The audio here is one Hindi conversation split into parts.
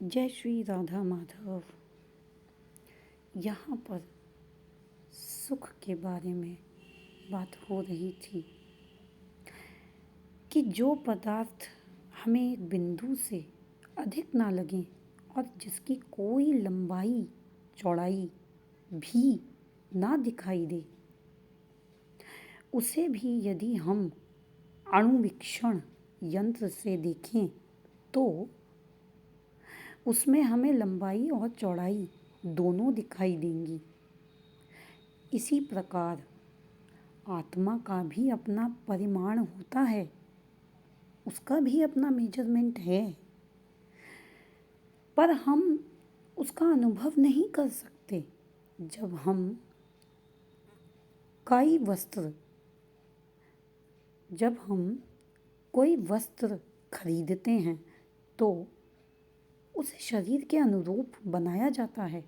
जय श्री राधा माधव। यहाँ पर सुख के बारे में बात हो रही थी कि जो पदार्थ हमें एक बिंदु से अधिक ना लगे और जिसकी कोई लंबाई चौड़ाई भी ना दिखाई दे, उसे भी यदि हम अणुवीक्षण यंत्र से देखें तो उसमें हमें लंबाई और चौड़ाई दोनों दिखाई देंगी। इसी प्रकार आत्मा का भी अपना परिमाण होता है, उसका भी अपना मेजरमेंट है, पर हम उसका अनुभव नहीं कर सकते। जब हम कोई वस्त्र खरीदते हैं तो उसे शरीर के अनुरूप बनाया जाता है।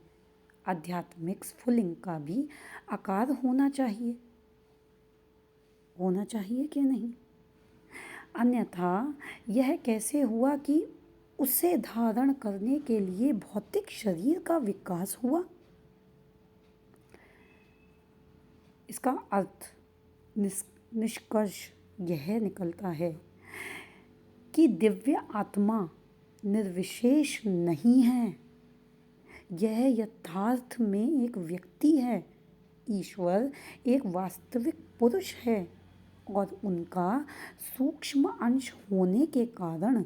आध्यात्मिक स्फुलिंग का भी आकार होना चाहिए कि नहीं? अन्यथा यह कैसे हुआ कि उसे धारण करने के लिए भौतिक शरीर का विकास हुआ? इसका अर्थ निष्कर्ष यह निकलता है कि दिव्य आत्मा निर्विशेष नहीं है, यह यथार्थ में एक व्यक्ति है। ईश्वर एक वास्तविक पुरुष है और उनका सूक्ष्म अंश होने के कारण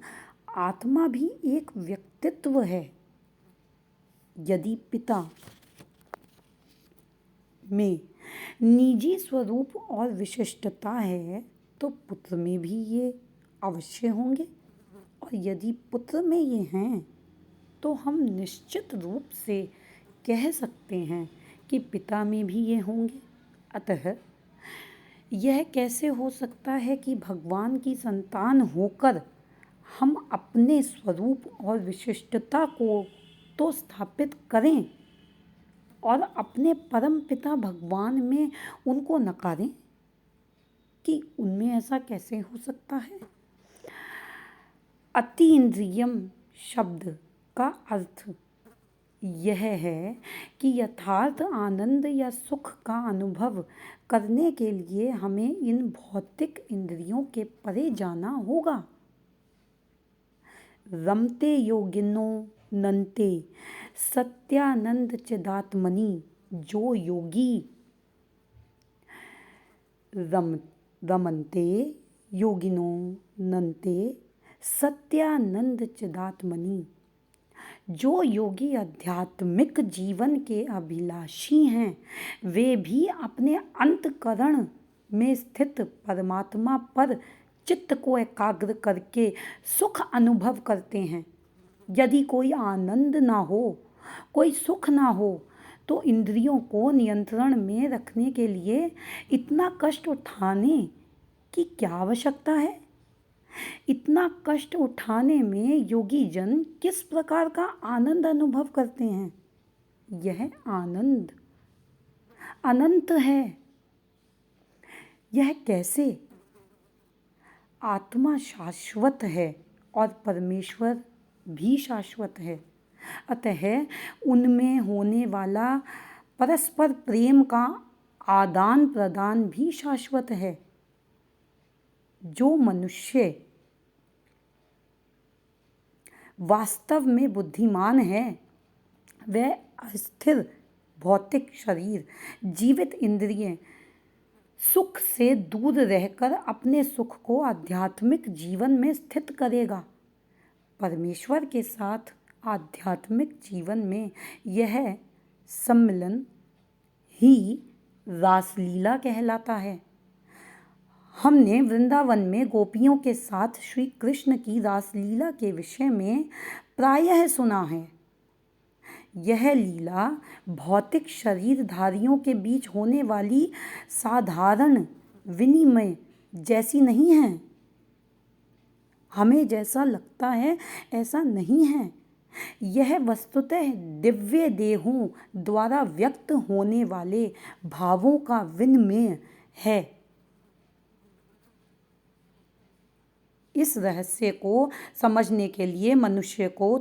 आत्मा भी एक व्यक्तित्व है। यदि पिता में निजी स्वरूप और विशिष्टता है तो पुत्र में भी ये अवश्य होंगे, और यदि पुत्र में ये हैं तो हम निश्चित रूप से कह सकते हैं कि पिता में भी ये होंगे। अतः यह कैसे हो सकता है कि भगवान की संतान होकर हम अपने स्वरूप और विशिष्टता को तो स्थापित करें और अपने परम पिता भगवान में उनको नकारें? कि उनमें ऐसा कैसे हो सकता है? अतीन्द्रियम शब्द का अर्थ यह है कि यथार्थ आनंद या सुख का अनुभव करने के लिए हमें इन भौतिक इंद्रियों के परे जाना होगा। रमते योगिनो नन्ते सत्यानंद चिदात्मनि। जो योगी रमन्ते योगिनो नन्ते सत्यानंद चिदात्मनि, जो योगी आध्यात्मिक जीवन के अभिलाषी हैं, वे भी अपने अंतःकरण में स्थित परमात्मा पर चित्त को एकाग्र करके सुख अनुभव करते हैं। यदि कोई आनंद ना हो, कोई सुख ना हो, तो इंद्रियों को नियंत्रण में रखने के लिए इतना कष्ट उठाने की क्या आवश्यकता है? इतना कष्ट उठाने में योगी जन किस प्रकार का आनंद अनुभव करते हैं? यह आनंद अनंत है। यह कैसे? आत्मा शाश्वत है और परमेश्वर भी शाश्वत है। अतः उनमें होने वाला परस्पर प्रेम का आदान प्रदान भी शाश्वत है। जो मनुष्य वास्तव में बुद्धिमान है, वह अस्थिर भौतिक शरीर, जीवित इंद्रिय सुख से दूर रहकर अपने सुख को आध्यात्मिक जीवन में स्थित करेगा। परमेश्वर के साथ आध्यात्मिक जीवन में यह सम्मिलन ही रासलीला कहलाता है। हमने वृंदावन में गोपियों के साथ श्री कृष्ण की रासलीला के विषय में प्रायः सुना है। यह लीला भौतिक शरीरधारियों के बीच होने वाली साधारण विनिमय जैसी नहीं है। हमें जैसा लगता है ऐसा नहीं है। यह वस्तुतः दिव्य देहों द्वारा व्यक्त होने वाले भावों का विनिमय है। इस रहस्य को समझने के लिए मनुष्य को